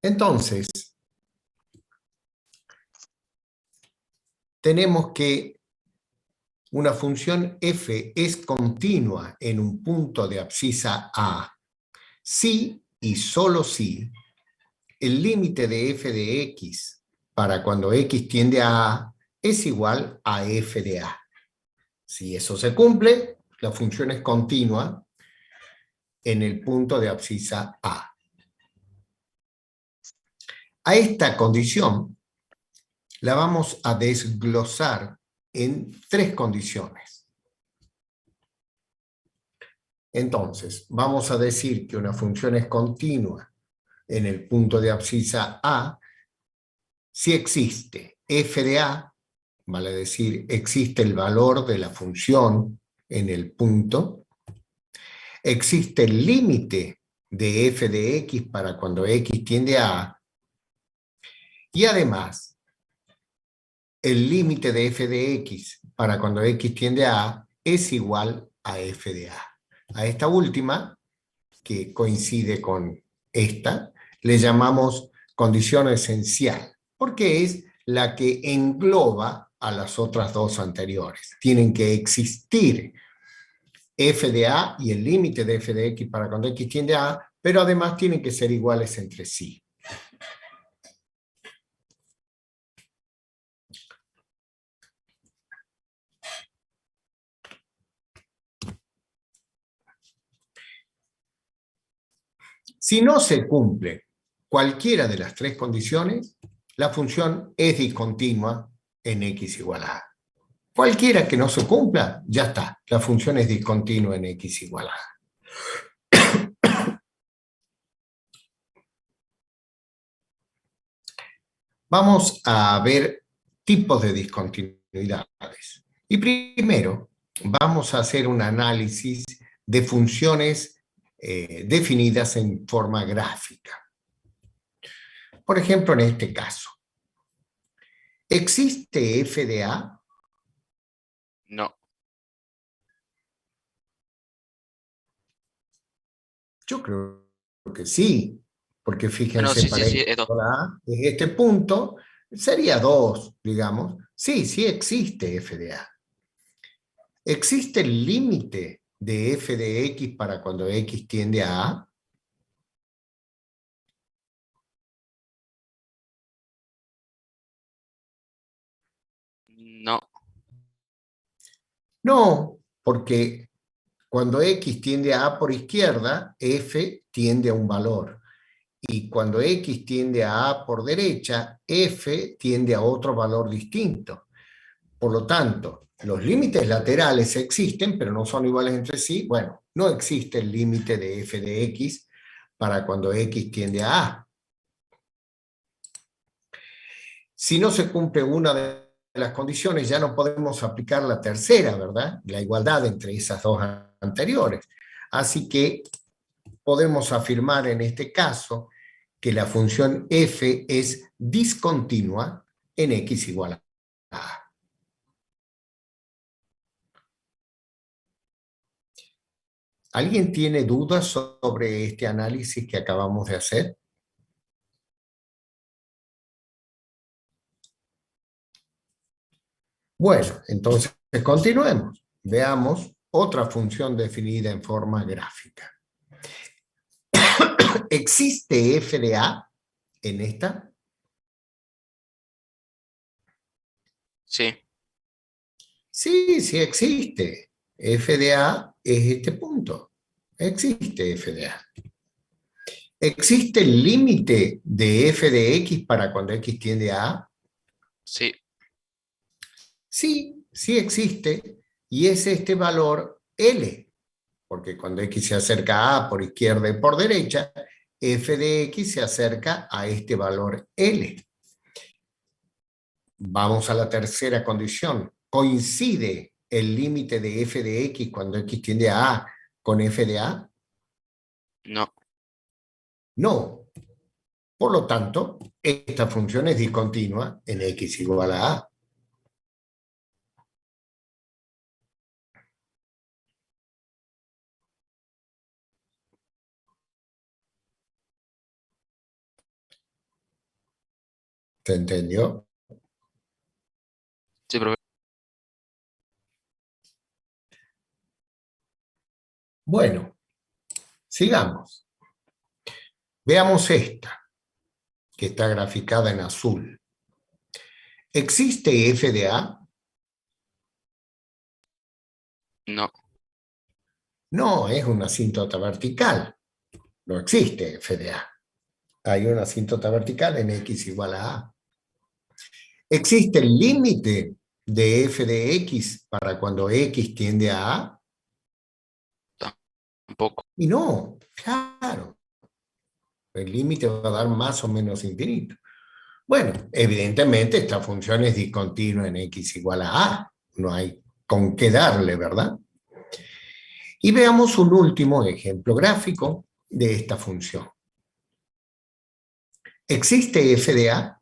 Entonces, tenemos que una función f es continua en un punto de abscisa A si y solo si el límite de f de x para cuando x tiende a A es igual a f de A. Si eso se cumple, la función es continua en el punto de abscisa A. A esta condición la vamos a desglosar en tres condiciones. Entonces, vamos a decir que una función es continua en el punto de abscisa A si existe f de A, vale decir, existe el valor de la función en el punto, existe el límite de f de x para cuando x tiende a A, y además, el límite de f de x para cuando x tiende a A es igual a f de A. A esta última, que coincide con esta, le llamamos condición esencial, porque es la que engloba a las otras dos anteriores. Tienen que existir f de A y el límite de f de x para cuando x tiende a A, pero además tienen que ser iguales entre sí. Si no se cumple cualquiera de las tres condiciones, la función es discontinua en x igual a A. Cualquiera que no se cumpla, ya está. La función es discontinua en x igual a A. Vamos a ver tipos de discontinuidades. Y primero, vamos a hacer un análisis de funciones definidas en forma gráfica. Por ejemplo, en este caso, ¿existe f de A? No. Yo creo que sí, porque No, fíjense, sí, sí, para sí, x es 2. igual a A, en este punto, sería 2, digamos. Sí, sí existe f de A. ¿Existe el límite de f de x para cuando x tiende a A? No. No, porque cuando x tiende a A por izquierda, f tiende a un valor. Y cuando x tiende a A por derecha, f tiende a otro valor distinto. Por lo tanto, los límites laterales existen, pero no son iguales entre sí. Bueno, no existe el límite de f de x para cuando x tiende a A. Si no se cumple una de las condiciones, ya no podemos aplicar la tercera, ¿verdad? La igualdad entre esas dos anteriores. Así que podemos afirmar en este caso que la función f es discontinua en x igual a A. ¿Alguien tiene dudas sobre este análisis que acabamos de hacer? Bueno, entonces continuemos. Veamos otra función definida en forma gráfica. ¿Existe f de A en esta? Sí. Sí, sí existe. F de A es este punto. Existe f de A. ¿Existe el límite de f de x para cuando x tiende a A? Sí. Sí, sí existe. Y es este valor L. Porque cuando x se acerca a A por izquierda y por derecha, f de x se acerca a este valor L. Vamos a la tercera condición. ¿Coincide el límite de f de x cuando x tiende a A con f de A? No. No. Por lo tanto, esta función es discontinua en x igual a A. ¿Se entendió? Sí, profe. Bueno, sigamos. Veamos esta, que está graficada en azul. ¿Existe f de A? No. No, es una asíntota vertical. No existe f de A. Hay una asíntota vertical en x igual a A. ¿Existe el límite de f de x para cuando x tiende a A? Tampoco. Y no, claro. El límite va a dar más o menos infinito. Bueno, evidentemente esta función es discontinua en x igual a A. No hay con qué darle, ¿verdad? Y veamos un último ejemplo gráfico de esta función. ¿Existe f de A?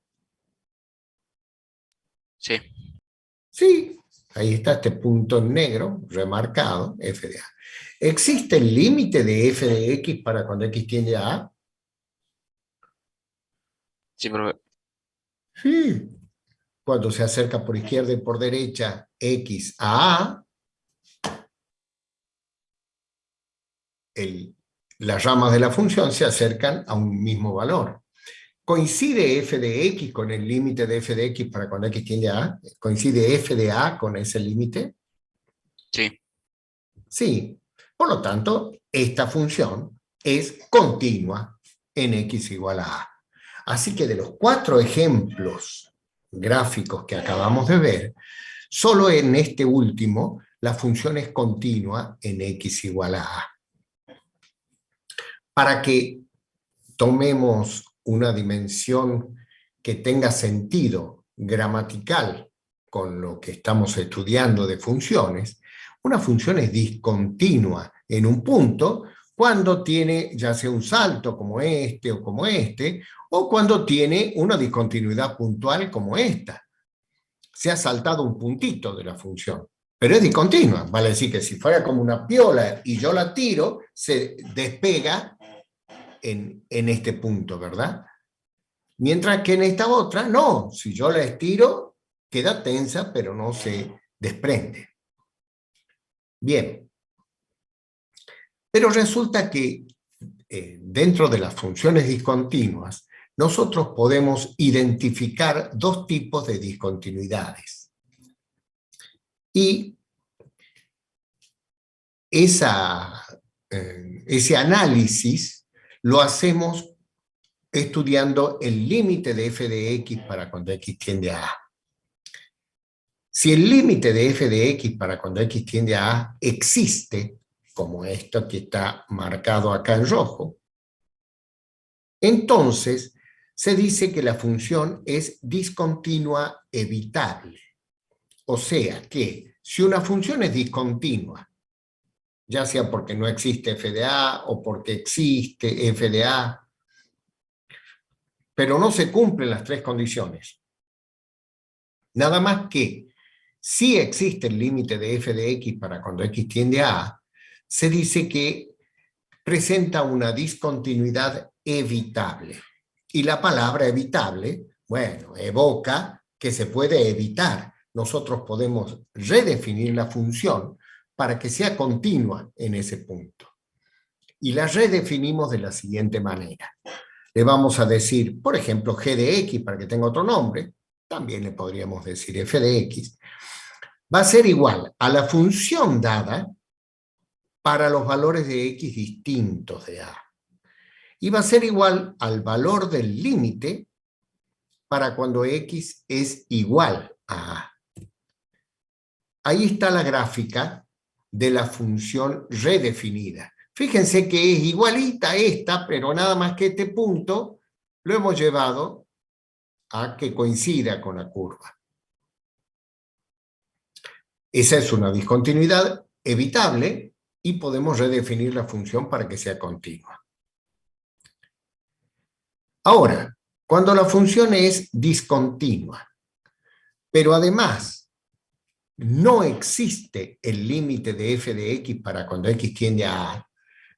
Sí. Sí, ahí está este punto en negro remarcado, f de A. ¿Existe el límite de f de x para cuando x tiende a A? Sí, profe. Sí. Cuando se acerca por izquierda y por derecha x a A, las ramas de la función se acercan a un mismo valor. ¿Coincide f de x con el límite de f de x para cuando x tiende a A? ¿Coincide f de A con ese límite? Sí. Sí. Por lo tanto, esta función es continua en x igual a A. Así que de los 4 ejemplos gráficos que acabamos de ver, solo en este último la función es continua en x igual a A. Para que tomemos una dimensión que tenga sentido gramatical con lo que estamos estudiando de funciones, una función es discontinua en un punto cuando tiene ya sea un salto como este o cuando tiene una discontinuidad puntual como esta. Se ha saltado un puntito de la función, pero es discontinua. Vale decir que si fuera como una piola y yo la tiro, se despega en este punto, ¿verdad? Mientras que en esta otra, no. Si yo la estiro, queda tensa, pero no se desprende. Bien. Pero resulta que dentro de las funciones discontinuas, nosotros podemos identificar 2 tipos de discontinuidades. Y ese análisis lo hacemos estudiando el límite de f de x para cuando x tiende a A. Si el límite de f de x para cuando x tiende a A existe, como esto que está marcado acá en rojo, entonces se dice que la función es discontinua evitable. O sea que si una función es discontinua, ya sea porque no existe f de A o porque existe f de A, pero no se cumplen las 3 condiciones. Nada más que si existe el límite de f de x para cuando x tiende a A, se dice que presenta una discontinuidad evitable. Y la palabra evitable, bueno, evoca que se puede evitar. Nosotros podemos redefinir la función para que sea continua en ese punto. Y la redefinimos de la siguiente manera. Le vamos a decir, por ejemplo, g de x para que tenga otro nombre, también le podríamos decir f de x, va a ser igual a la función dada para los valores de x distintos de A. Y va a ser igual al valor del límite para cuando x es igual a A. Ahí está la gráfica de la función redefinida. Fíjense que es igualita a esta, pero nada más que este punto lo hemos llevado a que coincida con la curva. Esa es una discontinuidad evitable y podemos redefinir la función para que sea continua. Ahora, cuando la función es discontinua, pero además no existe el límite de f de x para cuando x tiende a A,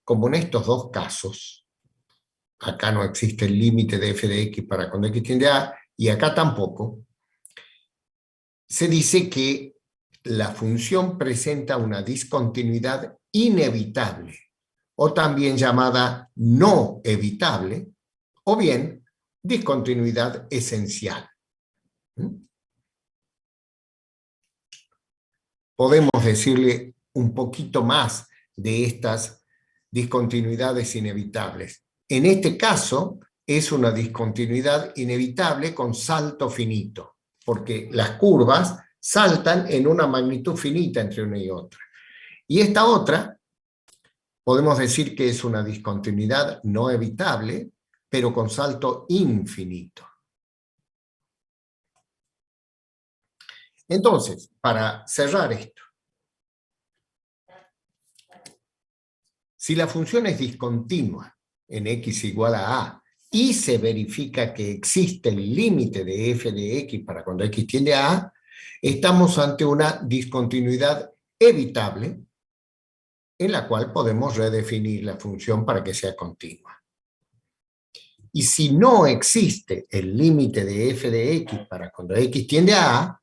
como en estos 2 casos, acá no existe el límite de f de x para cuando x tiende a A, y acá tampoco, se dice que la función presenta una discontinuidad inevitable, o también llamada no evitable, o bien discontinuidad esencial. Podemos decirle un poquito más de estas discontinuidades inevitables. En este caso, es una discontinuidad inevitable con salto finito, porque las curvas saltan en una magnitud finita entre una y otra. Y esta otra, podemos decir que es una discontinuidad no evitable, pero con salto infinito. Entonces, para cerrar esto, si la función es discontinua en x igual a y se verifica que existe el límite de f de x para cuando x tiende a A, estamos ante una discontinuidad evitable en la cual podemos redefinir la función para que sea continua. Y si no existe el límite de f de x para cuando x tiende a A,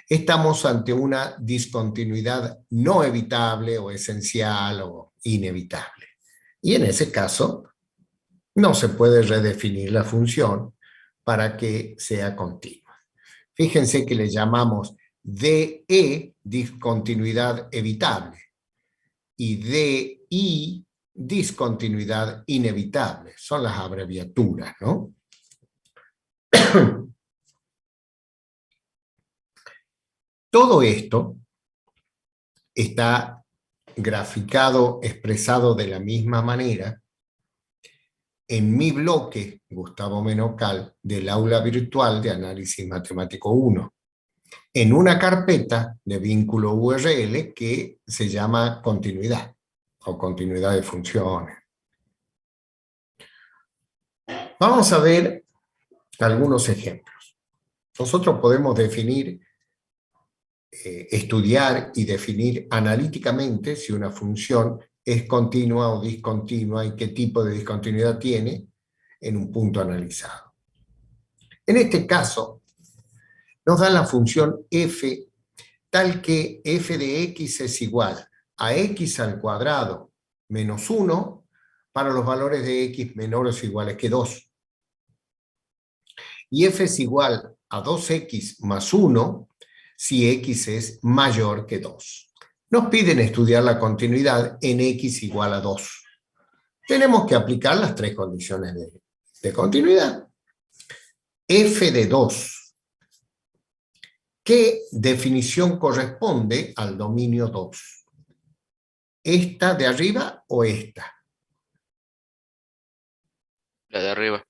estamos ante una discontinuidad no evitable o esencial o inevitable. Y en ese caso, no se puede redefinir la función para que sea continua. Fíjense que le llamamos DE discontinuidad evitable y DI discontinuidad inevitable. Son las abreviaturas, ¿no? Todo esto está graficado, expresado de la misma manera en mi bloque, Gustavo Menocal, del aula virtual de análisis matemático 1, en una carpeta de vínculo URL que se llama continuidad o continuidad de funciones. Vamos a ver algunos ejemplos. Nosotros podemos definir, estudiar y definir analíticamente si una función es continua o discontinua y qué tipo de discontinuidad tiene en un punto analizado. En este caso, nos dan la función f tal que f de x es igual a x al cuadrado menos 1 para los valores de x menores o iguales que 2. Y f es igual a 2x más 1 si x es mayor que 2. Nos piden estudiar la continuidad en x igual a 2. Tenemos que aplicar las tres condiciones de continuidad. F de 2. ¿Qué definición corresponde al dominio 2? ¿Esta de arriba o esta? La de arriba.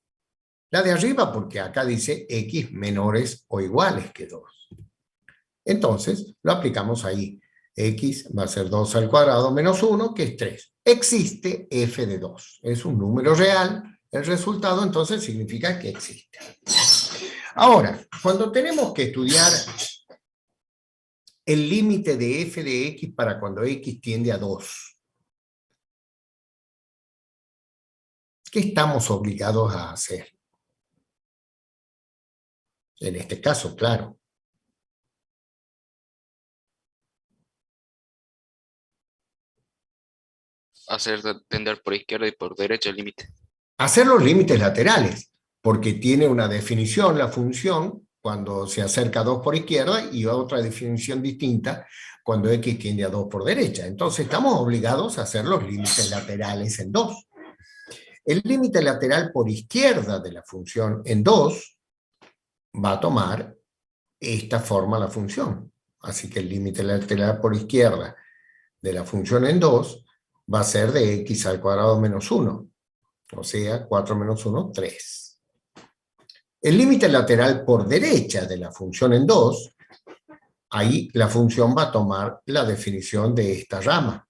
La de arriba porque acá dice x menores o iguales que 2. Entonces, lo aplicamos ahí. X va a ser 2 al cuadrado menos 1, que es 3. Existe f de 2. Es un número real. El resultado entonces significa que existe. Ahora, cuando tenemos que estudiar el límite de f de x para cuando x tiende a 2, ¿qué estamos obligados a hacer? En este caso, claro. Hacer tender por izquierda y por derecha el límite. Hacer los límites laterales, porque tiene una definición la función cuando se acerca a 2 por izquierda y otra definición distinta cuando x tiende a 2 por derecha. Entonces estamos obligados a hacer los límites laterales en 2. El límite lateral por izquierda de la función en 2 va a tomar esta forma la función. Así que el límite lateral por izquierda de la función en 2 va a ser de x al cuadrado menos 1. O sea, 4 menos 1, 3. El límite lateral por derecha de la función en 2, ahí la función va a tomar la definición de esta rama,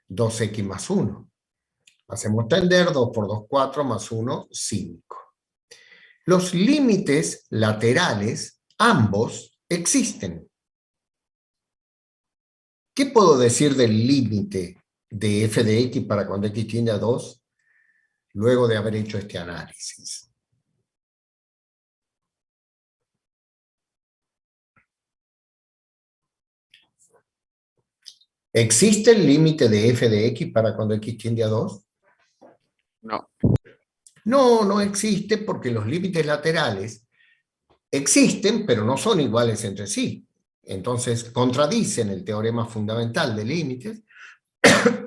2x más 1. Hacemos tender, 2 por 2, 4, más 1, 5. Los límites laterales, ambos, existen. ¿Qué puedo decir del límite de f de x para cuando x tiende a 2? Luego de haber hecho este análisis. ¿Existe el límite de f de x para cuando x tiende a 2? No. No, no existe porque los límites laterales existen, pero no son iguales entre sí. Entonces, contradicen el teorema fundamental de límites,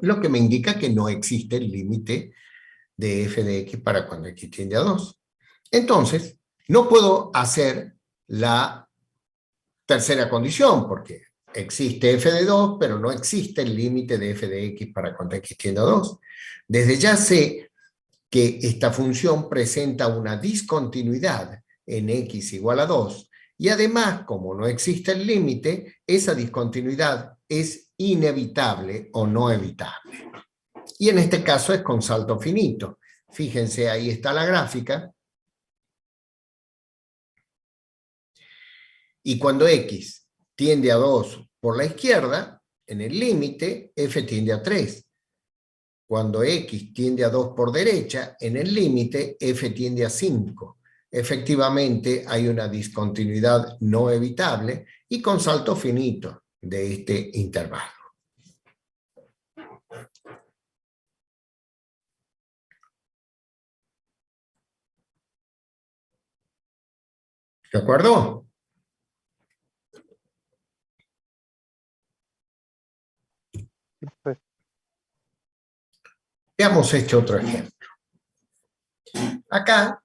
lo que me indica que no existe el límite de f de x para cuando x tiende a 2. Entonces, no puedo hacer la tercera condición, porque existe f de 2, pero no existe el límite de f de x para cuando x tiende a 2. Desde ya sé que esta función presenta una discontinuidad en x igual a 2, y además, como no existe el límite, esa discontinuidad es inevitable o no evitable. Y en este caso es con salto finito. Fíjense, ahí está la gráfica. Y cuando x tiende a 2 por la izquierda, en el límite, f tiende a 3. Cuando x tiende a 2 por derecha, en el límite, f tiende a 5. Efectivamente, hay una discontinuidad no evitable y con salto finito de este intervalo. ¿De acuerdo? Pues, Veamos este otro ejemplo. Acá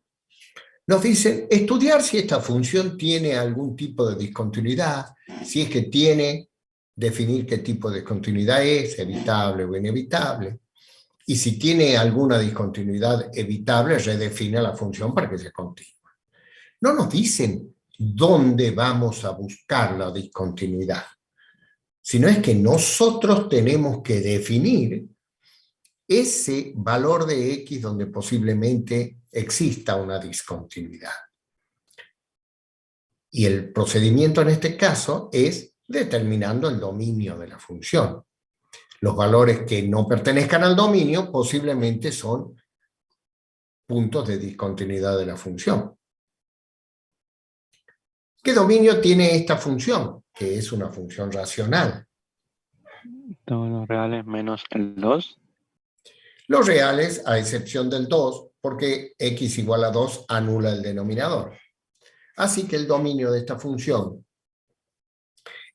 nos dicen estudiar si esta función tiene algún tipo de discontinuidad, si es que tiene, definir qué tipo de discontinuidad es, evitable o inevitable, y si tiene alguna discontinuidad evitable, redefine la función para que sea continua. No nos dicen dónde vamos a buscar la discontinuidad, sino es que nosotros tenemos que definir ese valor de x donde posiblemente exista una discontinuidad. Y el procedimiento en este caso es determinando el dominio de la función. Los valores que no pertenezcan al dominio posiblemente son puntos de discontinuidad de la función. ¿Qué dominio tiene esta función? Que es una función racional. todos los reales menos el 2. Los reales, a excepción del 2, porque x igual a 2 anula el denominador. Así que el dominio de esta función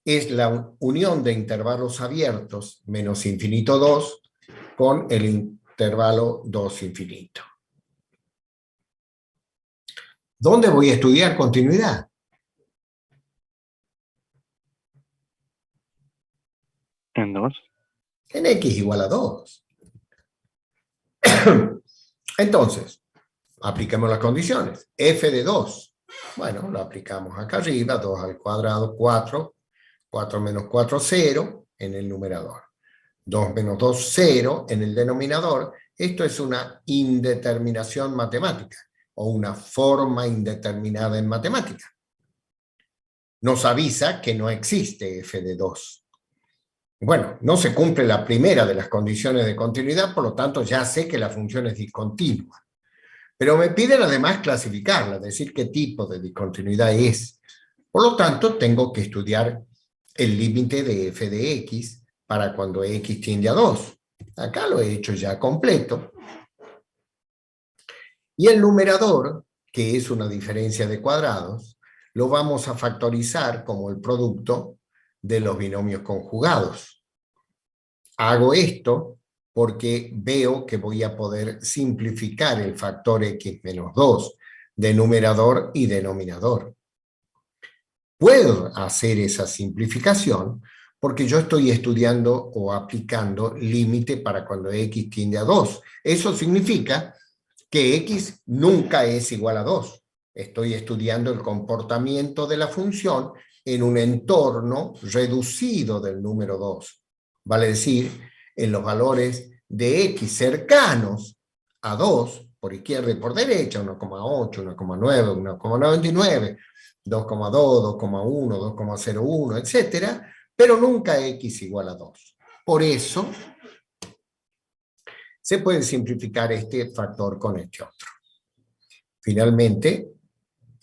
es la unión de intervalos abiertos menos infinito 2 con el intervalo 2 infinito. ¿Dónde voy a estudiar continuidad? En 2. En x igual a 2. Entonces, apliquemos las condiciones. F de 2. Bueno, lo aplicamos acá arriba, 2 al cuadrado, 4. 4 menos 4, 0 en el numerador. 2 menos 2, 0 en el denominador. Esto es una indeterminación matemática o una forma indeterminada en matemática. Nos avisa que no existe f de 2. Bueno, no se cumple la primera de las condiciones de continuidad, por lo tanto ya sé que la función es discontinua. Pero me piden además clasificarla, decir qué tipo de discontinuidad es. Por lo tanto, tengo que estudiar el límite de f de x para cuando x tiende a 2. Acá lo he hecho ya completo. Y el numerador, que es una diferencia de cuadrados, lo vamos a factorizar como el producto de los binomios conjugados. Hago esto porque veo que voy a poder simplificar el factor x menos 2 de numerador y denominador. Puedo hacer esa simplificación porque yo estoy estudiando o aplicando límite para cuando x tiende a 2. Eso significa que x nunca es igual a 2. Estoy estudiando el comportamiento de la función en un entorno reducido del número 2. Vale decir, en los valores de x cercanos a 2, por izquierda y por derecha, 1,8, 1,9, 1,99, 2,2, 2,1, 2,01, etcétera, pero nunca x igual a 2. Por eso se puede simplificar este factor con este otro. Finalmente,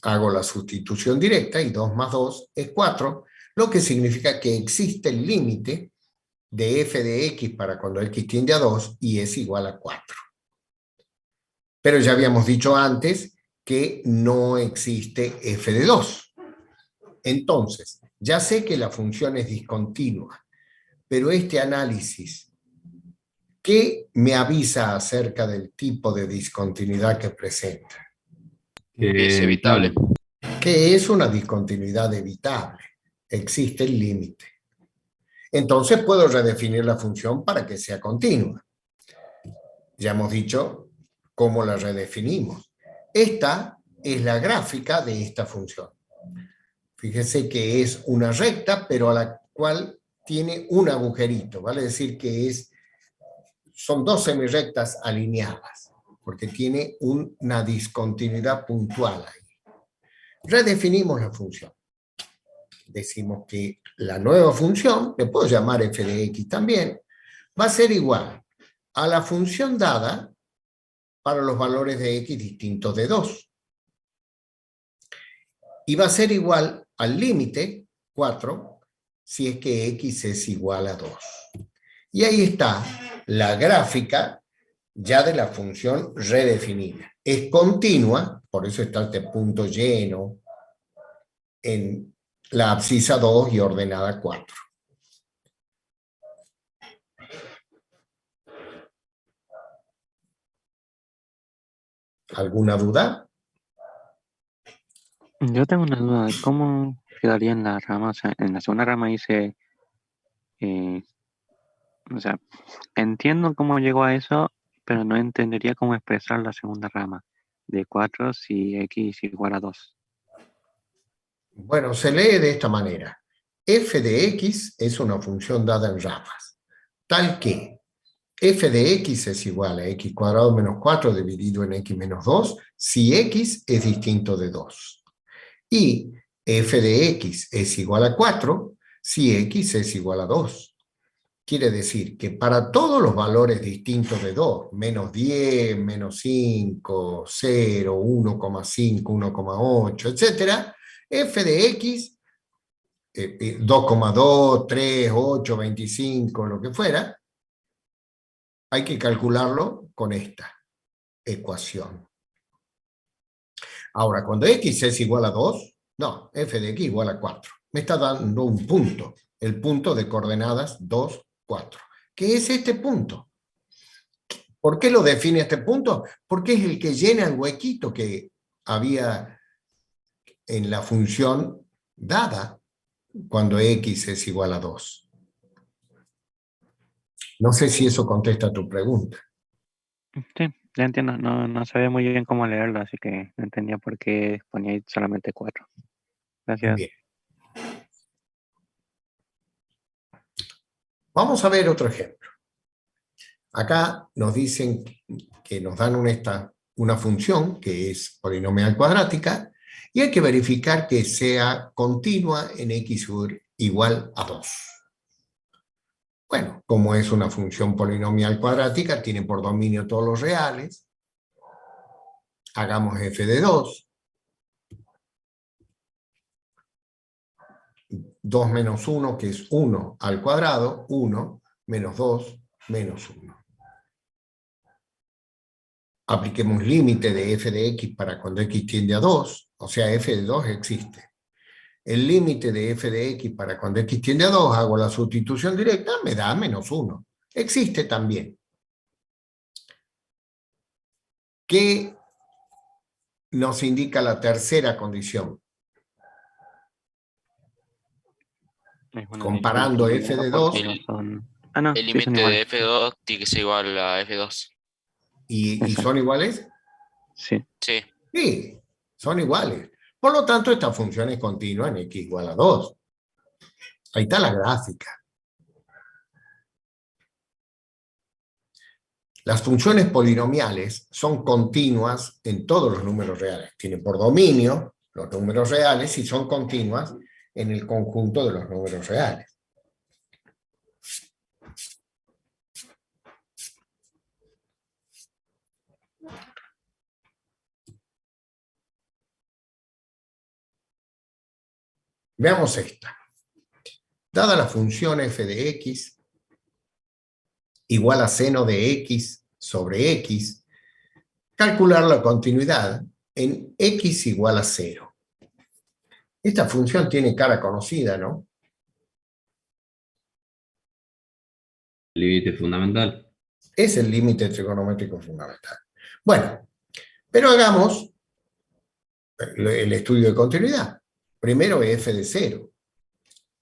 hago la sustitución directa y 2 más 2 es 4, lo que significa que existe el límite de f de x para cuando x tiende a 2 y es igual a 4. Pero ya habíamos dicho antes que no existe f de 2. Entonces, ya sé que la función es discontinua, pero este análisis, ¿qué me avisa acerca del tipo de discontinuidad que presenta? Es evitable. Que es una discontinuidad evitable. Existe el límite. Entonces puedo redefinir la función para que sea continua. Ya hemos dicho cómo la redefinimos. Esta es la gráfica de esta función. Fíjese que es una recta, pero a la cual tiene un agujerito. Vale decir que son dos semirrectas alineadas, porque tiene una discontinuidad puntual ahí. Redefinimos la función. Decimos que la nueva función, le puedo llamar f de x también, va a ser igual a la función dada para los valores de x distintos de 2. Y va a ser igual al límite 4 si es que x es igual a 2. Y ahí está la gráfica ya de la función redefinida. Es continua, por eso está este punto lleno en la abscisa 2 y ordenada 4. ¿Alguna duda? Yo tengo una duda de cómo quedaría en la rama. O sea, en la segunda rama dice, eh, o sea, entiendo cómo llegó a eso, pero no entendería cómo expresar la segunda rama de 4 si x igual a 2. Bueno, se lee de esta manera. F de x es una función dada en ramas, tal que f de x es igual a x cuadrado menos 4 dividido en x menos 2 si x es distinto de 2. Y f de x es igual a 4 si x es igual a 2. Quiere decir que para todos los valores distintos de 2, menos 10, menos 5, 0, 1,5, 1,8, etc., f de x, 2,2, 3, 8, 25, lo que fuera, hay que calcularlo con esta ecuación. Ahora, cuando x es igual a 2, no, f de x igual a 4. Me está dando un punto, el punto de coordenadas 2, 4. ¿Qué es este punto? ¿Por qué lo define este punto? Porque es el que llena el huequito que había en la función dada cuando x es igual a 2. No sé si eso contesta tu pregunta. Sí, ya entiendo. No sabía muy bien cómo leerlo, así que no entendía por qué ponía ahí solamente 4. Gracias. Bien. Vamos a ver otro ejemplo. Acá nos dicen que nos dan una función que es polinomial cuadrática y hay que verificar que sea continua en x igual a 2. Bueno, como es una función polinomial cuadrática, tiene por dominio todos los reales. Hagamos f de 2. 2 menos 1, que es 1 al cuadrado, 1 menos 2 menos 1. Apliquemos límite de f de x para cuando x tiende a 2, o sea, f de 2 existe. El límite de f de x para cuando x tiende a 2, hago la sustitución directa, me da menos 1. Existe también. ¿Qué nos indica la tercera condición? Comparando f de 2 No son... Ah, no, El sí son límite de iguales. F2 tiene que ser igual a F2. y Exacto. son iguales. Sí. Sí. Sí, son iguales. Por lo tanto, esta función es continua en x igual a 2. Ahí está la gráfica. Las funciones polinomiales son continuas en todos los números reales. Tienen por dominio los números reales y son continuas en el conjunto de los números reales. Veamos esta. Dada la función f de x, igual a seno de x sobre x, calcular la continuidad en x igual a 0. Esta función tiene cara conocida, ¿no? Límite fundamental. Es el límite trigonométrico fundamental. Bueno, pero hagamos el estudio de continuidad. Primero f de 0.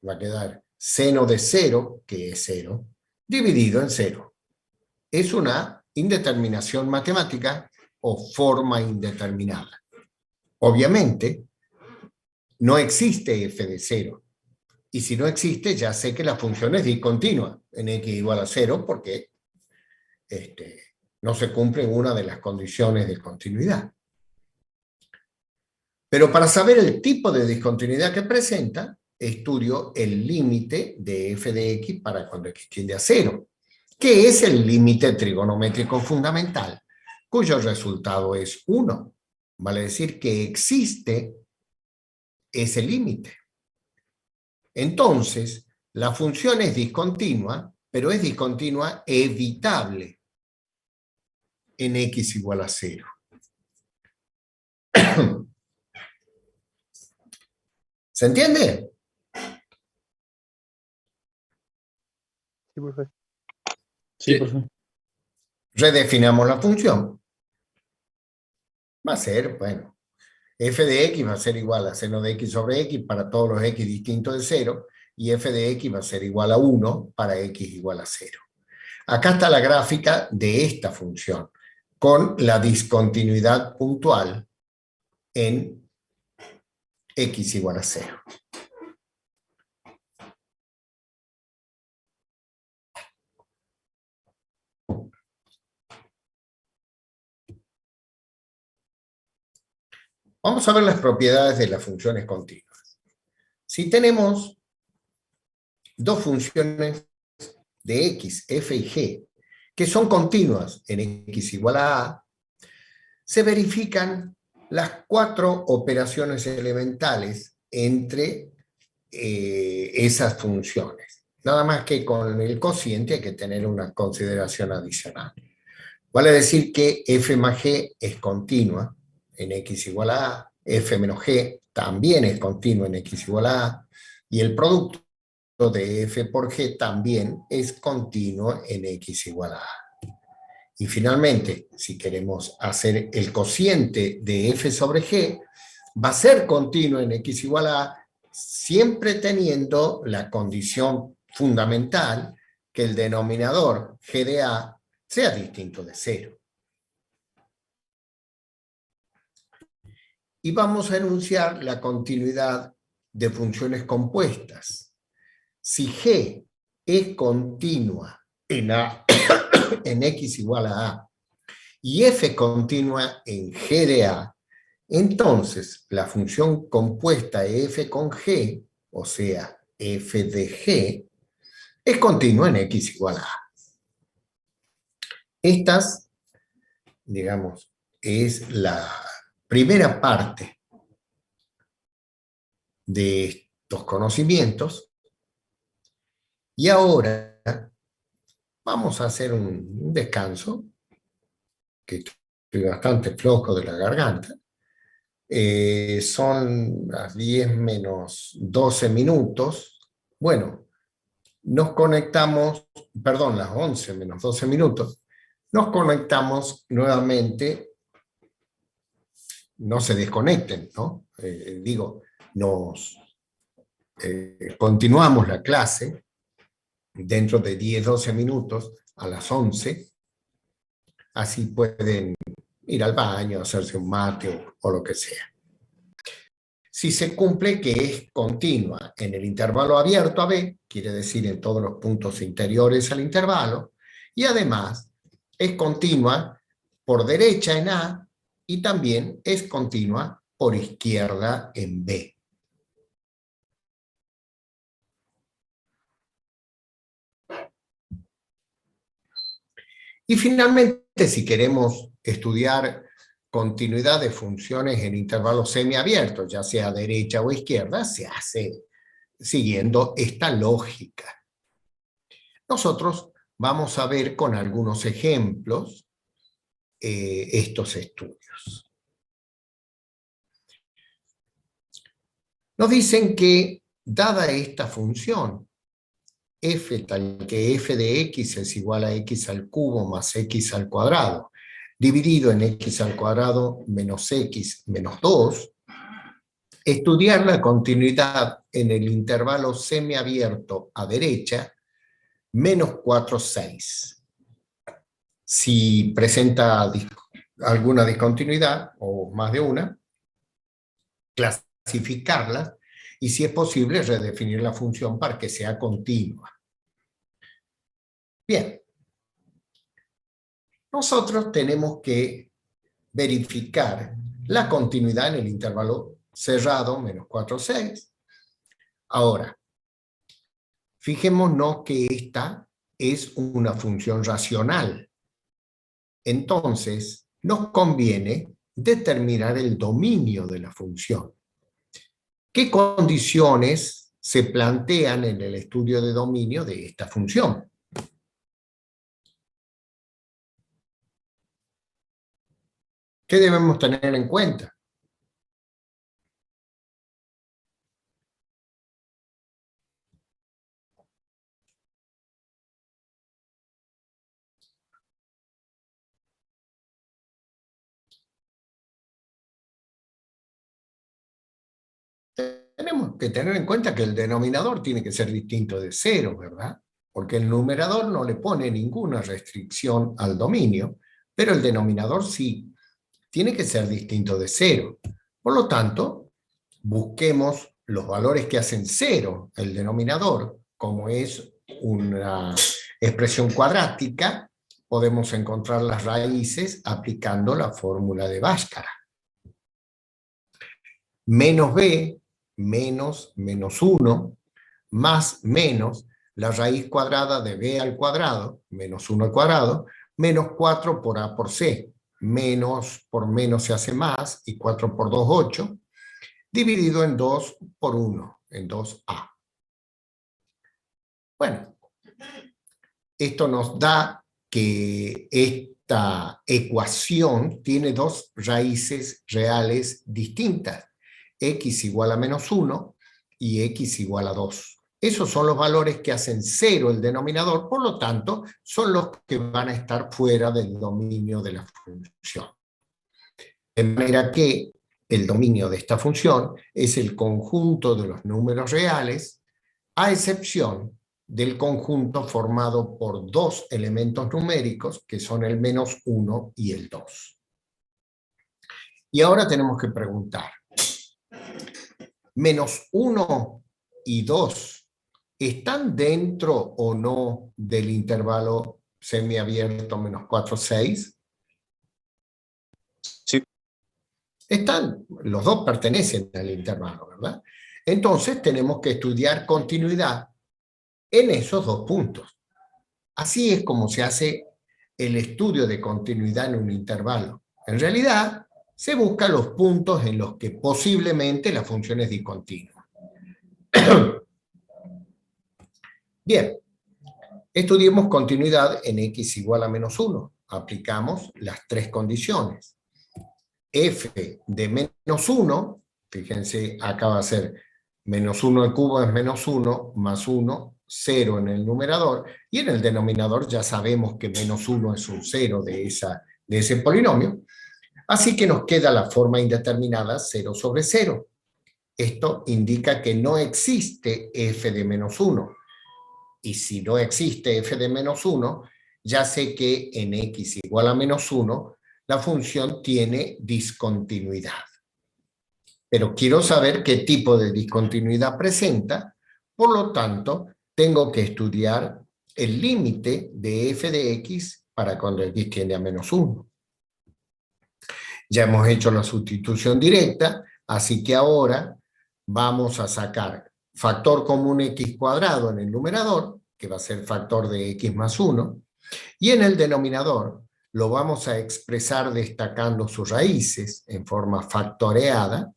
Va a quedar seno de 0, que es 0, dividido en 0. Es una indeterminación matemática o forma indeterminada. Obviamente, no existe f de 0. Y si no existe, ya sé que la función es discontinua en x igual a 0 porque no se cumple una de las condiciones de continuidad. Pero para saber el tipo de discontinuidad que presenta, estudio el límite de f de x para cuando x tiende a 0, que es el límite trigonométrico fundamental, cuyo resultado es 1. Vale decir que existe ese límite. Entonces, la función es discontinua, pero es discontinua evitable en x igual a 0. ¿Se entiende? Sí, profe. Sí. Profe. Redefinamos la función. Va a ser, bueno, f de x va a ser igual a seno de x sobre x para todos los x distintos de 0, y f de x va a ser igual a 1 para x igual a 0. Acá está la gráfica de esta función, con la discontinuidad puntual en x igual a 0. Vamos a ver las propiedades de las funciones continuas. Si tenemos dos funciones de x, f y g, que son continuas en x igual a, se verifican las 4 operaciones elementales entre esas funciones. Nada más que con el cociente hay que tener una consideración adicional. Vale decir que f más g es continua en x igual a, f menos g también es continua en x igual a, y el producto de f por g también es continuo en x igual a. Y finalmente, si queremos hacer el cociente de f sobre g, va a ser continuo en x igual a, siempre teniendo la condición fundamental que el denominador g de a sea distinto de 0. Y vamos a enunciar la continuidad de funciones compuestas. Si g es continua en a en x igual a y f continua en g de a, entonces la función compuesta f con g, o sea, f de g, es continua en x igual a. Estas, digamos, es la primera parte de estos conocimientos. Y ahora vamos a hacer un descanso, que estoy bastante flojo de la garganta. Son las 10 menos 12 minutos. Bueno, nos conectamos, perdón, las 11 menos 12 minutos. Nos conectamos nuevamente. No se desconecten, ¿no? Continuamos la clase dentro de 10-12 minutos a las 11. Así pueden ir al baño, hacerse un mate o lo que sea. Si se cumple que es continua en el intervalo abierto a B, quiere decir en todos los puntos interiores al intervalo, y además es continua por derecha en A y también es continua por izquierda en B. Y finalmente, si queremos estudiar continuidad de funciones en intervalos semiabiertos, ya sea derecha o izquierda, se hace siguiendo esta lógica. Nosotros vamos a ver con algunos ejemplos estos estudios. Nos dicen que, dada esta función, f tal que f de x es igual a x al cubo más x al cuadrado, dividido en x al cuadrado menos x menos 2, estudiar la continuidad en el intervalo semiabierto a derecha, menos 4, 6. Si presenta alguna discontinuidad, o más de una, clasificarla, y si es posible, redefinir la función para que sea continua. Bien. Nosotros tenemos que verificar la continuidad en el intervalo cerrado, menos 4, 6. Ahora, fijémonos que esta es una función racional. Entonces, nos conviene determinar el dominio de la función. ¿Qué condiciones se plantean en el estudio de dominio de esta función? ¿Qué debemos tener en cuenta? Tenemos que tener en cuenta que el denominador tiene que ser distinto de 0, ¿verdad? Porque el numerador no le pone ninguna restricción al dominio, pero el denominador sí. Tiene que ser distinto de 0. Por lo tanto, busquemos los valores que hacen 0 el denominador, como es una expresión cuadrática, podemos encontrar las raíces aplicando la fórmula de Bhaskara. Menos b, menos 1, más menos la raíz cuadrada de b al cuadrado, menos 1 al cuadrado, menos 4 por a por c. Menos por menos se hace más, y 4 por 2, 8, dividido en 2 por 1, en 2a. Bueno, esto nos da que esta ecuación tiene dos raíces reales distintas, x igual a menos 1 y x igual a 2. Esos son los valores que hacen 0 el denominador, por lo tanto, son los que van a estar fuera del dominio de la función. De manera que el dominio de esta función es el conjunto de los números reales, a excepción del conjunto formado por dos elementos numéricos, que son el menos 1 y el 2. Y ahora tenemos que preguntar, ¿menos 1 y 2 están dentro o no del intervalo semiabierto menos 4, 6? Sí. Están, los dos pertenecen al intervalo, ¿verdad? Entonces tenemos que estudiar continuidad en esos dos puntos. Así es como se hace el estudio de continuidad en un intervalo. En realidad, se buscan los puntos en los que posiblemente la función es discontinua. Bien, estudiemos continuidad en x igual a menos 1. Aplicamos las tres condiciones. F de menos 1, fíjense, acá va a ser menos 1 al cubo es menos 1, más 1, 0 en el numerador, y en el denominador ya sabemos que menos 1 es un 0 de ese polinomio, así que nos queda la forma indeterminada 0 sobre 0. Esto indica que no existe f de menos 1, y si no existe f de menos 1, ya sé que en x igual a menos 1, la función tiene discontinuidad. Pero quiero saber qué tipo de discontinuidad presenta, por lo tanto, tengo que estudiar el límite de f de x para cuando x tiende a menos 1. Ya hemos hecho la sustitución directa, así que ahora vamos a sacar factor común x cuadrado en el numerador, que va a ser factor de x más 1, y en el denominador lo vamos a expresar destacando sus raíces en forma factoreada,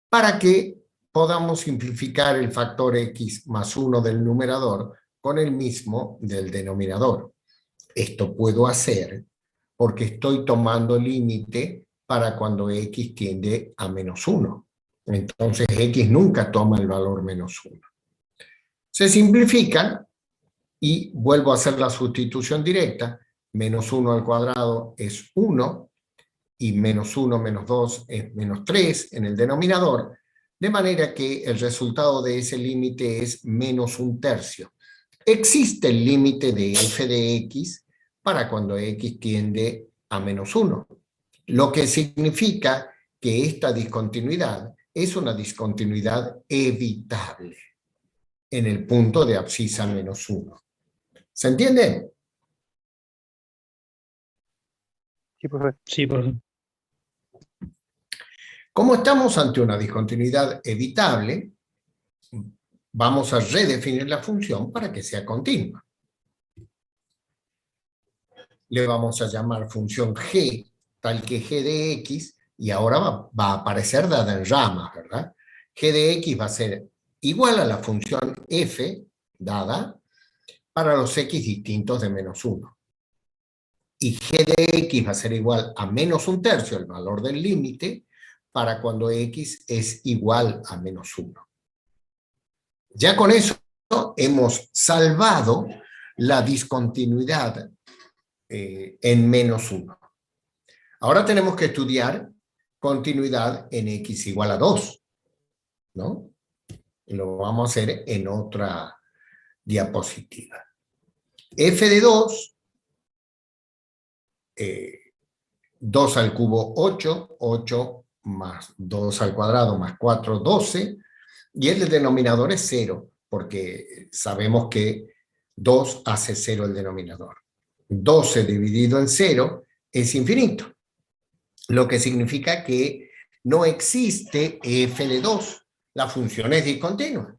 para que podamos simplificar el factor x más 1 del numerador con el mismo del denominador. Esto puedo hacer porque estoy tomando límite para cuando x tiende a -1. Entonces x nunca toma el valor -1. Se simplifican y vuelvo a hacer la sustitución directa. -1 al cuadrado es 1 y -1 menos 2 es -3 en el denominador, de manera que el resultado de ese límite es -1/3. Existe el límite de f de x para cuando x tiende a -1, lo que significa que esta discontinuidad es una discontinuidad evitable en el punto de abscisa -1. ¿Se entiende? Sí, profe. Sí, profe. Como estamos ante una discontinuidad evitable, vamos a redefinir la función para que sea continua. Le vamos a llamar función g, tal que g de x, y ahora va a aparecer dada en ramas, ¿verdad? G de x va a ser igual a la función f, dada, para los x distintos de -1. Y g de x va a ser igual a -1/3, el valor del límite, para cuando x es igual a -1. Ya con eso hemos salvado la discontinuidad en -1. Ahora tenemos que estudiar continuidad en x igual a 2, ¿no? Lo vamos a hacer en otra diapositiva. F de 2, 2 al cubo 8, 8 más 2 al cuadrado más 4, 12, y el denominador es 0, porque sabemos que 2 hace 0 el denominador. 12 dividido en 0 es infinito, lo que significa que no existe f de 2, la función es discontinua.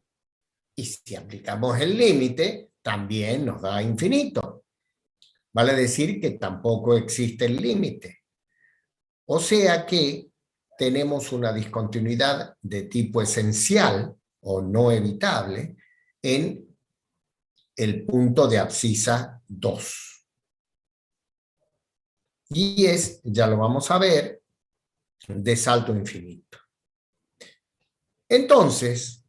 Y si aplicamos el límite, también nos da infinito. Vale decir que tampoco existe el límite. O sea que tenemos una discontinuidad de tipo esencial o no evitable en el punto de abscisa 2. Y es, ya lo vamos a ver, de salto infinito. Entonces,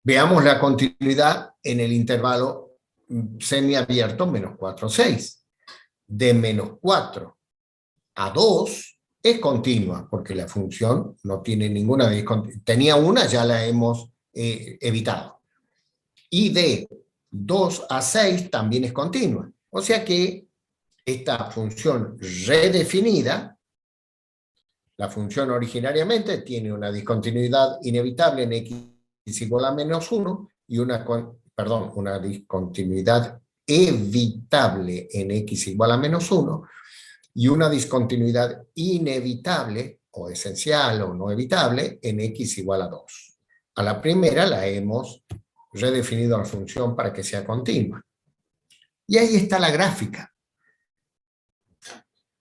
veamos la continuidad en el intervalo semiabierto -4, 6. De -4 a 2 es continua, porque la función no tiene ninguna discontinuidad. Tenía una, ya la hemos evitado. Y de 2 a 6 también es continua. O sea que esta función redefinida, la función originariamente tiene una discontinuidad inevitable en x igual a -1 y una discontinuidad evitable en x igual a -1 y una discontinuidad inevitable o esencial o no evitable en x igual a 2. A la primera la hemos redefinido la función para que sea continua. Y ahí está la gráfica.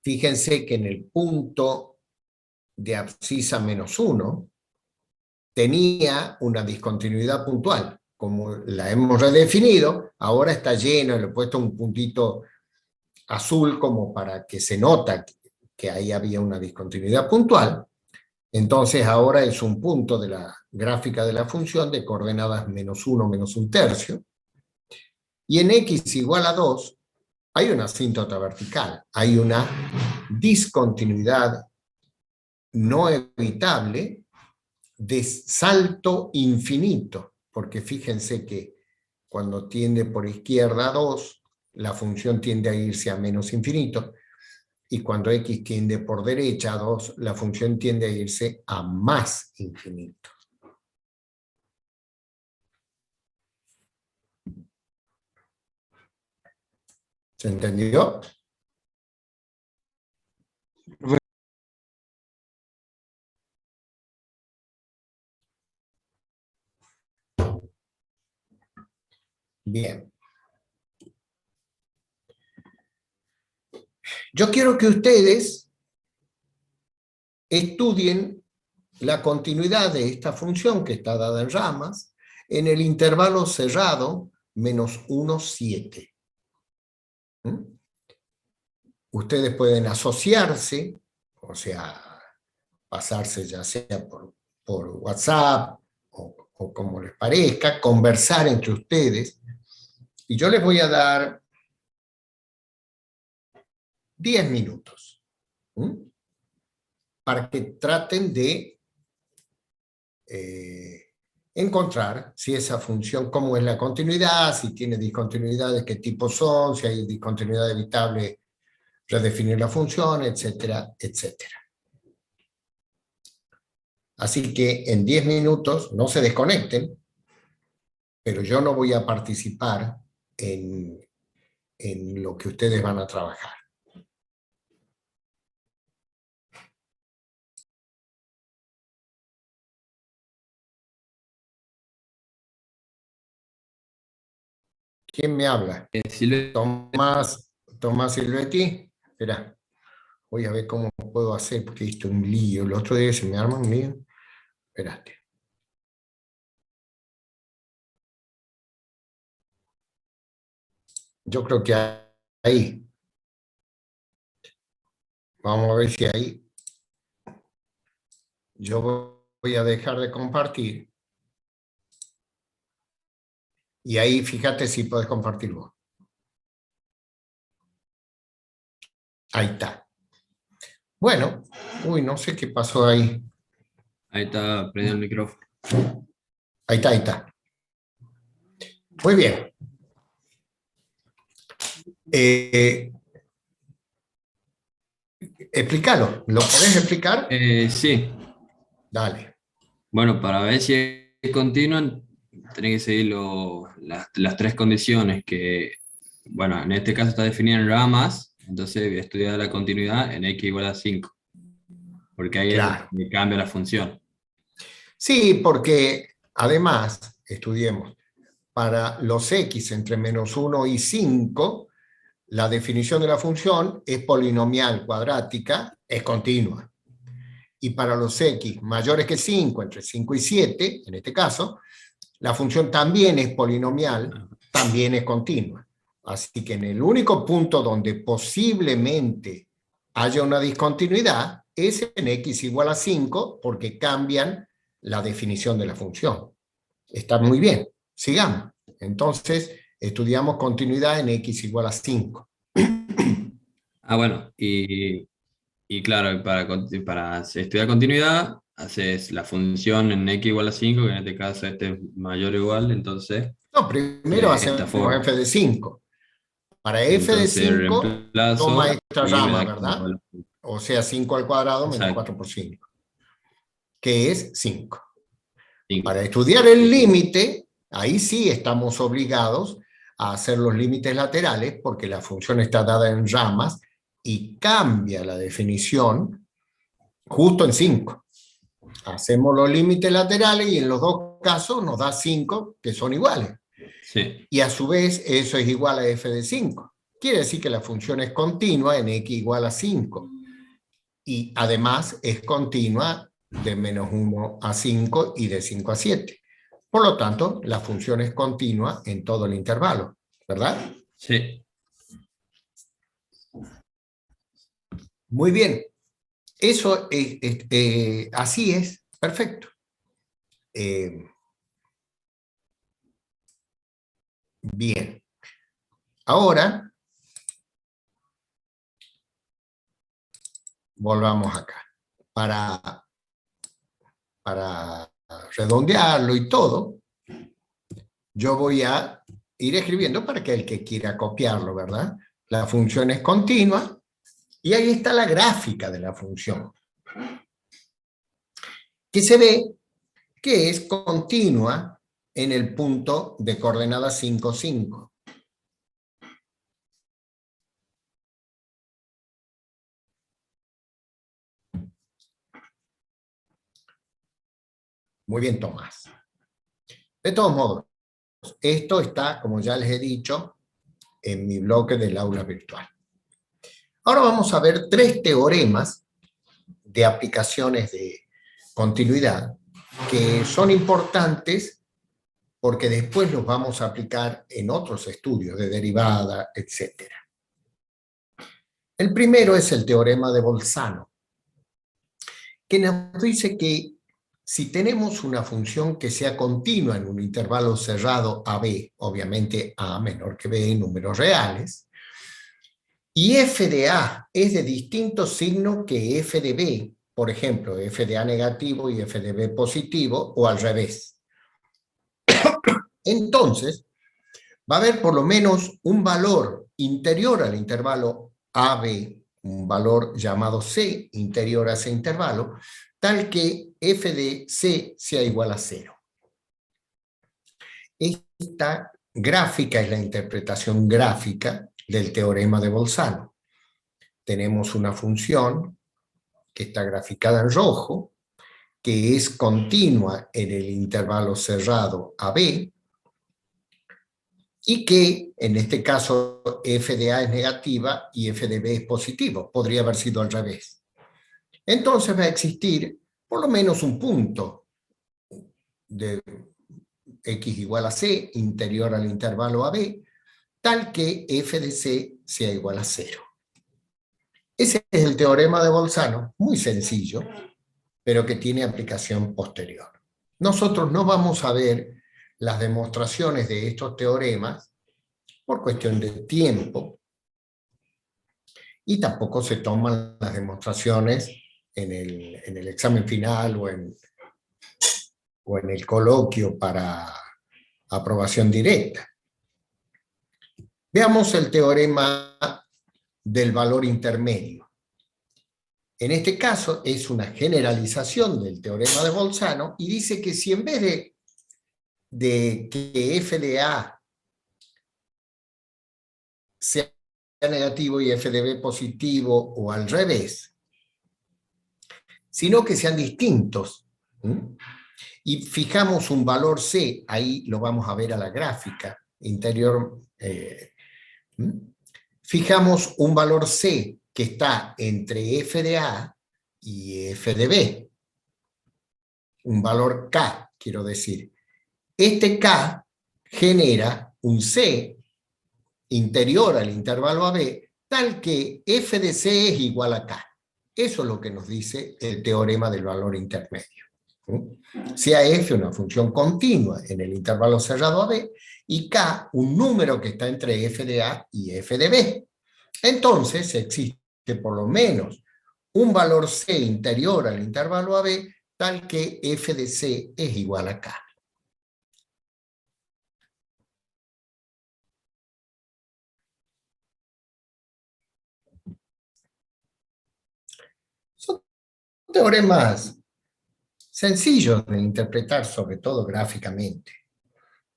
Fíjense que en el punto de abscisa -1 tenía una discontinuidad puntual. Como la hemos redefinido, ahora está lleno, le he puesto un puntito azul como para que se nota que ahí había una discontinuidad puntual. Entonces ahora es un punto de la gráfica de la función de coordenadas -1, -1/3. Y en x igual a 2 hay una asíntota vertical, hay una discontinuidad no evitable de salto infinito, porque fíjense que cuando tiende por izquierda a 2, la función tiende a irse a -infinito, y cuando x tiende por derecha a 2, la función tiende a irse a más infinito. ¿Se entendió? Bien. Yo quiero que ustedes estudien la continuidad de esta función que está dada en ramas en el intervalo cerrado menos 1, 7. Ustedes pueden asociarse, o sea, pasarse ya sea por WhatsApp o como les parezca, conversar entre ustedes. Y yo les voy a dar 10 minutos para que traten de encontrar si esa función, cómo es la continuidad, si tiene discontinuidades, qué tipo son, si hay discontinuidad evitable, redefinir la función, etcétera, etcétera. Así que en 10 minutos no se desconecten, pero yo no voy a participar en lo que ustedes van a trabajar. ¿Quién me habla? Tomás Silvetti. Espera, voy a ver cómo puedo hacer, porque esto es un lío. El otro día se me arma un lío. Espérate. Yo creo que ahí. Vamos a ver si ahí. Yo voy a dejar de compartir. Y ahí fíjate si puedes compartir vos. Ahí está. Bueno, no sé qué pasó ahí. Ahí está, prendido el micrófono. Ahí está, ahí está. Muy bien. Explícalo. ¿Lo podés explicar? Sí. Dale. Bueno, para ver si es continua, tenés que seguir las tres condiciones que, bueno, en este caso está definida en ramas, entonces estudiar la continuidad en x igual a 5, porque ahí Claro. es donde cambia la función. Sí, porque además, estudiemos, para los x entre menos 1 y 5, la definición de la función es polinomial cuadrática, es continua. Y para los x mayores que 5, entre 5 y 7, en este caso, la función también es polinomial, también es continua. Así que en el único punto donde posiblemente haya una discontinuidad es en x igual a 5, porque cambian la definición de la función. Está muy bien, sigamos. Entonces, estudiamos continuidad en x igual a 5. Bueno, y claro, para estudiar continuidad, haces la función en x igual a 5, que en este caso este es mayor o igual, entonces No, primero esta hacemos forma. f de 5. Para f de Entonces 5, reemplazo toma esta y me rama, da ¿verdad? 5. O sea, 5 al cuadrado menos Exacto. 4 por 5, que es 5. 5. Para estudiar el límite, ahí sí estamos obligados a hacer los límites laterales, porque la función está dada en ramas y cambia la definición justo en 5. Hacemos los límites laterales y en los dos casos nos da 5 que son iguales. Sí. Y a su vez eso es igual a f de 5. Quiere decir que la función es continua en x igual a 5. Y además es continua de menos 1 a 5 y de 5 a 7. Por lo tanto, la función es continua en todo el intervalo, ¿verdad? Sí. Muy bien. Eso así es, perfecto. Bien. Ahora, volvamos acá. Para redondearlo y todo, yo voy a ir escribiendo para que el que quiera copiarlo, ¿verdad? La función es continua y ahí está la gráfica de la función, que se ve que es continua en el punto de coordenada 5, 5. Muy bien, Tomás. De todos modos, esto está, como ya les he dicho, en mi bloque del aula virtual. Ahora vamos a ver 3 teoremas de aplicaciones de continuidad que son importantes porque después los vamos a aplicar en otros estudios de derivada, etc. El primero es el teorema de Bolzano, que nos dice que si tenemos una función que sea continua en un intervalo cerrado AB, obviamente A menor que B en números reales, y f de A es de distinto signo que f de B, por ejemplo, f de A negativo y f de B positivo, o al revés. Entonces, va a haber por lo menos un valor interior al intervalo AB, un valor llamado C interior a ese intervalo, tal que f de C sea igual a 0. Esta gráfica es la interpretación gráfica del teorema de Bolzano. Tenemos una función que está graficada en rojo, que es continua en el intervalo cerrado AB, y que en este caso f de A es negativa y f de B es positivo. Podría haber sido al revés. Entonces va a existir por lo menos un punto de x igual a c interior al intervalo AB, tal que f de c sea igual a 0. Ese es el teorema de Bolzano, muy sencillo, pero que tiene aplicación posterior. Nosotros no vamos a ver las demostraciones de estos teoremas por cuestión de tiempo, y tampoco se toman las demostraciones en el examen final o en el coloquio para aprobación directa. Veamos el teorema del valor intermedio. En este caso es una generalización del teorema de Bolzano y dice que si en vez de que f de A sea negativo y f de B positivo o al revés, sino que sean distintos, y fijamos un valor C, ahí lo vamos a ver a la gráfica interior, fijamos un valor C que está entre f de A y f de B, un valor K, quiero decir. Este K genera un C interior al intervalo AB, tal que f de C es igual a K. Eso es lo que nos dice el teorema del valor intermedio. Sea f una función continua en el intervalo cerrado AB, y K un número que está entre f de A y f de B. Entonces existe por lo menos un valor C interior al intervalo AB, tal que f de C es igual a K. Son teoremas sencillos de interpretar, sobre todo gráficamente.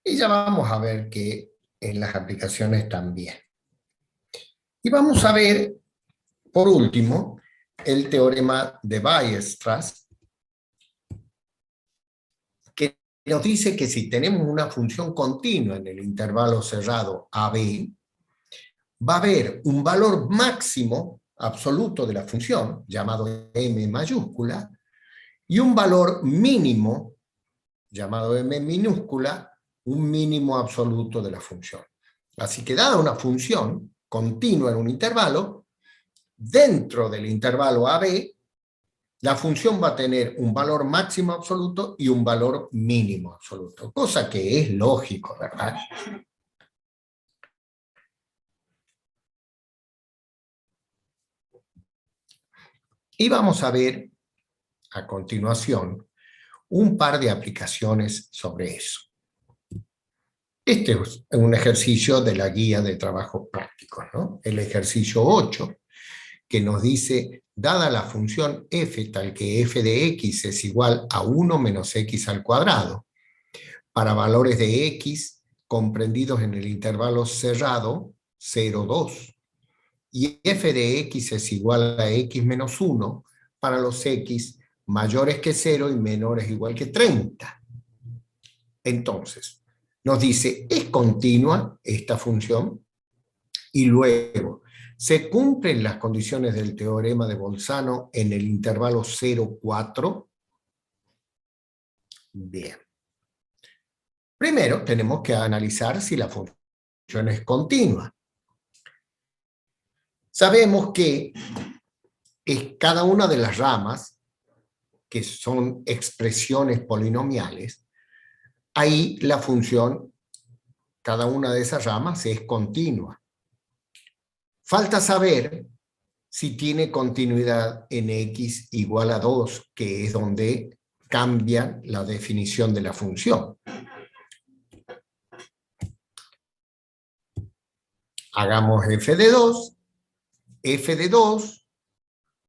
Y ya vamos a ver que en las aplicaciones también. Y vamos a ver, por último, el teorema de Weierstrass, que nos dice que si tenemos una función continua en el intervalo cerrado AB, va a haber un valor máximo absoluto de la función, llamado m mayúscula, y un valor mínimo, llamado m minúscula, un mínimo absoluto de la función. Así que dada una función continua en un intervalo, dentro del intervalo AB, la función va a tener un valor máximo absoluto y un valor mínimo absoluto, cosa que es lógico, ¿verdad? Y vamos a ver a continuación un par de aplicaciones sobre eso. Este es un ejercicio de la guía de trabajos prácticos, ¿no? El ejercicio 8, que nos dice, dada la función f tal que f de x es igual a 1 menos x al cuadrado, para valores de x comprendidos en el intervalo cerrado 0, 2, y f de x es igual a x menos 1 para los x mayores que 0 y menores igual que 30. Entonces, nos dice, ¿es continua esta función? Y luego, ¿se cumplen las condiciones del teorema de Bolzano en el intervalo 0, 4? Bien. Primero tenemos que analizar si la función es continua. Sabemos que cada una de las ramas, que son expresiones polinomiales, ahí la función, cada una de esas ramas es continua. Falta saber si tiene continuidad en x igual a 2, que es donde cambia la definición de la función. Hagamos f de 2. F de 2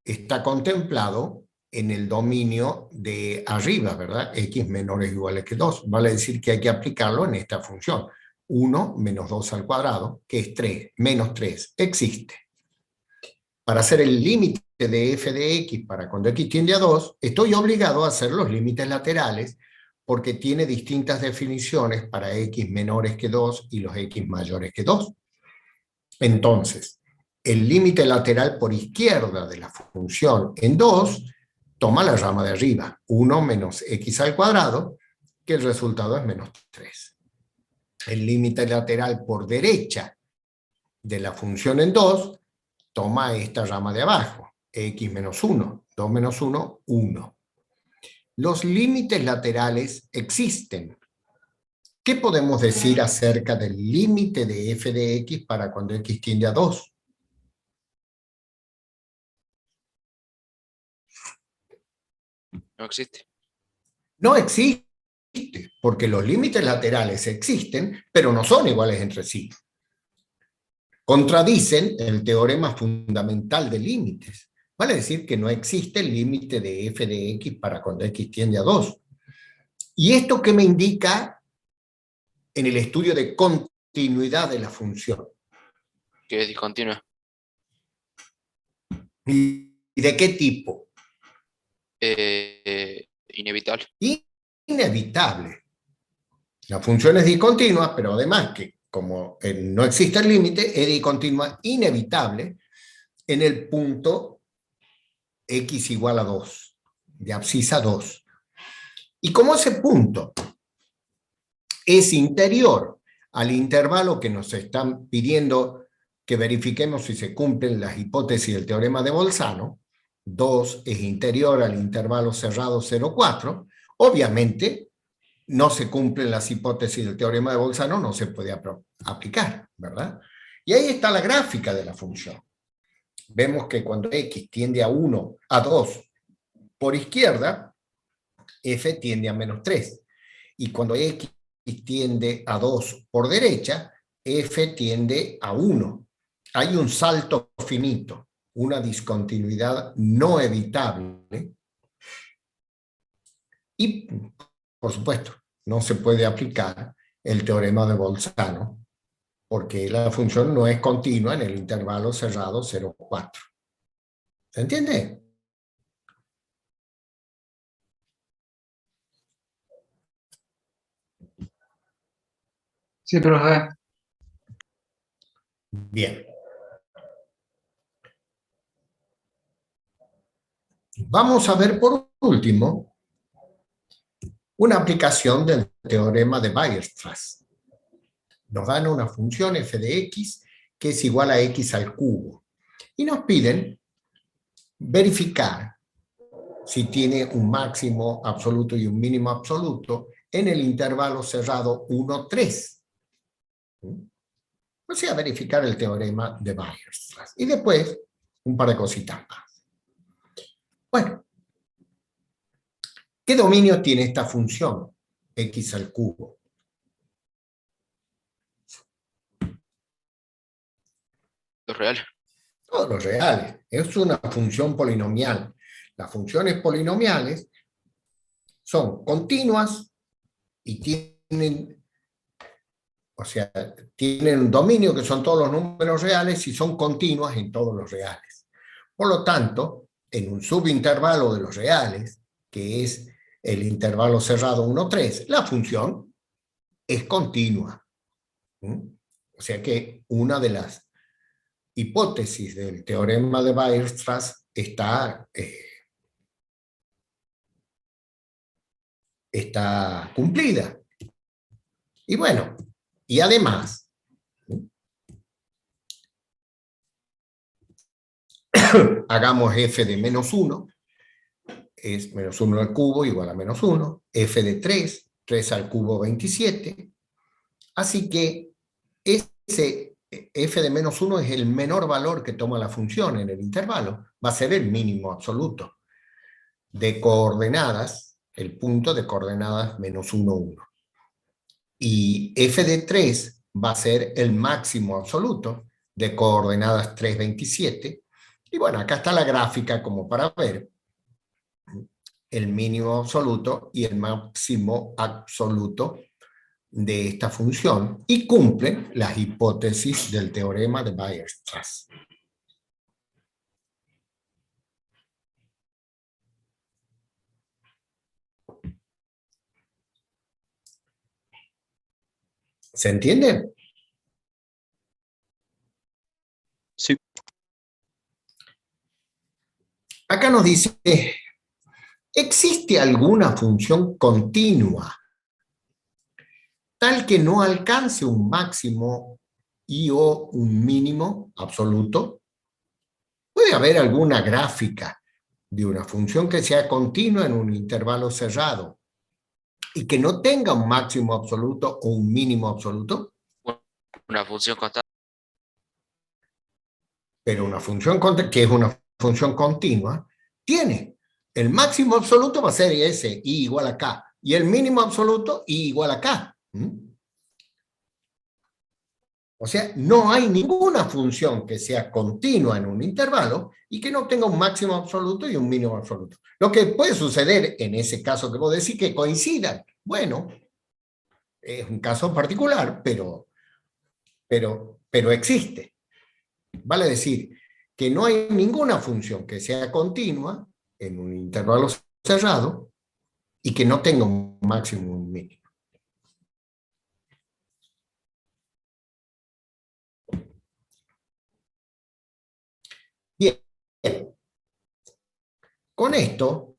está contemplado en el dominio de arriba, ¿verdad? X menores o iguales que 2. Vale decir que hay que aplicarlo en esta función. 1 menos 2 al cuadrado, que es 3, menos 3, existe. Para hacer el límite de f de x para cuando x tiende a 2, estoy obligado a hacer los límites laterales porque tiene distintas definiciones para x menores que 2 y los x mayores que 2. Entonces, el límite lateral por izquierda de la función en 2 toma la rama de arriba, 1 menos x al cuadrado, que el resultado es menos 3. El límite lateral por derecha de la función en 2 toma esta rama de abajo, x menos 1, 2 menos 1, 1. Los límites laterales existen. ¿Qué podemos decir acerca del límite de f de x para cuando x tiende a 2? No existe. No existe, porque los límites laterales existen, pero no son iguales entre sí. Contradicen el teorema fundamental de límites. Vale decir que no existe el límite de f de x para cuando x tiende a 2. ¿Y esto qué me indica en el estudio de continuidad de la función? Que es discontinua. ¿Y de qué tipo? Inevitable. Inevitable. La función es discontinua, pero además que como no existe el límite, es discontinua inevitable en el punto x igual a 2, de abscisa 2. Y como ese punto es interior al intervalo que nos están pidiendo que verifiquemos si se cumplen las hipótesis del teorema de Bolzano, 2 es interior al intervalo cerrado 0,4, obviamente no se cumplen las hipótesis del teorema de Bolzano, no se puede aplicar, ¿verdad? Y ahí está la gráfica de la función. Vemos que cuando x tiende a 1, a 2 por izquierda, f tiende a menos 3. Y cuando x tiende a 2 por derecha, f tiende a 1. Hay un salto finito, una discontinuidad no evitable. Y, por supuesto, no se puede aplicar el teorema de Bolzano, porque la función no es continua en el intervalo cerrado 0,4. ¿Se entiende? Sí, profe. Bien. Vamos a ver por último una aplicación del teorema de Weierstrass. Nos dan una función f de x que es igual a x al cubo. Y nos piden verificar si tiene un máximo absoluto y un mínimo absoluto en el intervalo cerrado 1, 3. O sea, verificar el teorema de Weierstrass. Y después, un par de cositas más. Bueno, ¿qué dominio tiene esta función? X al cubo. Lo real. Todos los reales. Es una función polinomial. Las funciones polinomiales son continuas y tienen, o sea, tienen un dominio que son todos los números reales y son continuas en todos los reales. Por lo tanto, en un subintervalo de los reales, que es el intervalo cerrado 1, 3, la función es continua. O sea que una de las hipótesis del teorema de Weierstrass está cumplida. Y bueno, y además, hagamos f de menos 1, es menos 1 al cubo igual a menos 1, f de 3, 3 al cubo 27, así que ese f de menos 1 es el menor valor que toma la función en el intervalo, va a ser el mínimo absoluto de coordenadas, el punto de coordenadas menos 1, 1. Y f de 3 va a ser el máximo absoluto de coordenadas 3, 27. Y bueno, acá está la gráfica como para ver el mínimo absoluto y el máximo absoluto de esta función y cumplen las hipótesis del teorema de Weierstrass. ¿Se entiende? Sí. Acá nos dice, ¿existe alguna función continua tal que no alcance un máximo y o un mínimo absoluto? ¿Puede haber alguna gráfica de una función que sea continua en un intervalo cerrado y que no tenga un máximo absoluto o un mínimo absoluto? Una función constante. Pero una función que es una función continua tiene el máximo absoluto va a ser ese, y igual a k, y el mínimo absoluto, y igual a k. O sea, no hay ninguna función que sea continua en un intervalo y que no tenga un máximo absoluto y un mínimo absoluto. Lo que puede suceder en ese caso que vos decís que coincidan, bueno, es un caso particular, pero existe. Vale decir que no hay ninguna función que sea continua en un intervalo cerrado y que no tenga un máximo o un mínimo. Bien. Con esto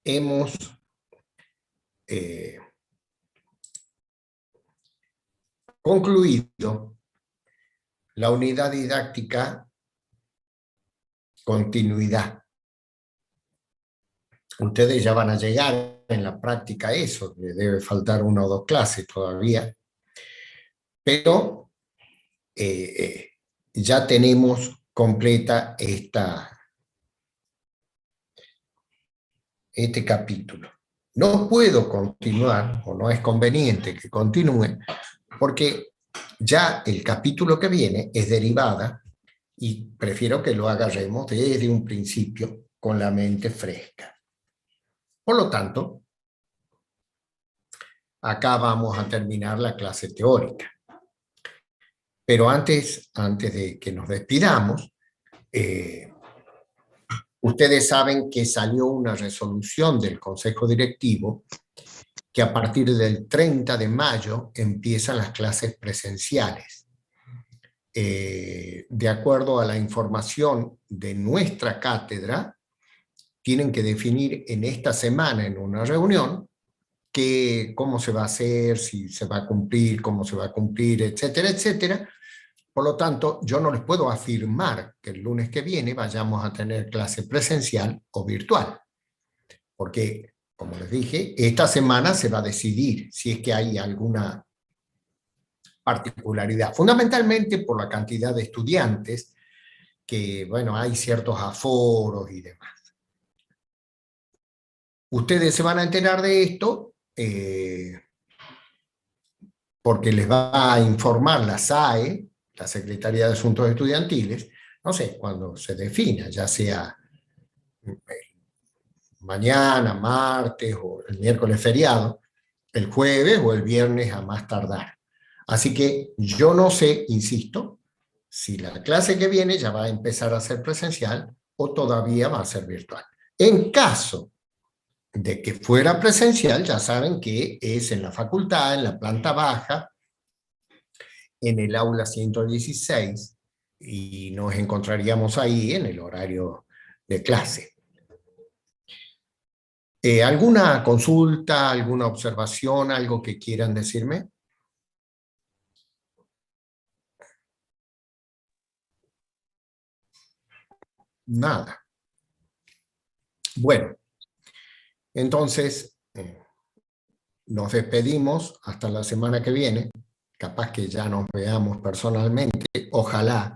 hemos concluido la unidad didáctica continuidad. Ustedes ya van a llegar en la práctica a eso, les debe faltar 1 o 2 clases todavía, pero ya tenemos completa este capítulo. No puedo continuar, o no es conveniente que continúe, porque ya el capítulo que viene es derivada y prefiero que lo agarremos desde un principio con la mente fresca. Por lo tanto, acá vamos a terminar la clase teórica. Pero antes de que nos despidamos, ustedes saben que salió una resolución del Consejo Directivo que a partir del 30 de mayo empiezan las clases presenciales. De acuerdo a la información de nuestra cátedra, tienen que definir en esta semana en una reunión cómo se va a hacer, si se va a cumplir, cómo se va a cumplir, etcétera, etcétera. Por lo tanto, yo no les puedo afirmar que el lunes que viene vayamos a tener clase presencial o virtual, porque, como les dije, esta semana se va a decidir si es que hay alguna particularidad, fundamentalmente por la cantidad de estudiantes, que, bueno, hay ciertos aforos y demás. Ustedes se van a enterar de esto porque les va a informar la SAE, la Secretaría de Asuntos Estudiantiles, no sé, cuando se defina, ya sea mañana, martes o el miércoles feriado, el jueves o el viernes a más tardar. Así que yo no sé, insisto, si la clase que viene ya va a empezar a ser presencial o todavía va a ser virtual. En caso de que fuera presencial, ya saben que es en la facultad, en la planta baja, en el aula 116, y nos encontraríamos ahí en el horario de clase. ¿Alguna consulta, alguna observación, algo que quieran decirme? nada. Bueno, entonces nos despedimos hasta la semana que viene. Capaz que ya nos veamos personalmente, ojalá.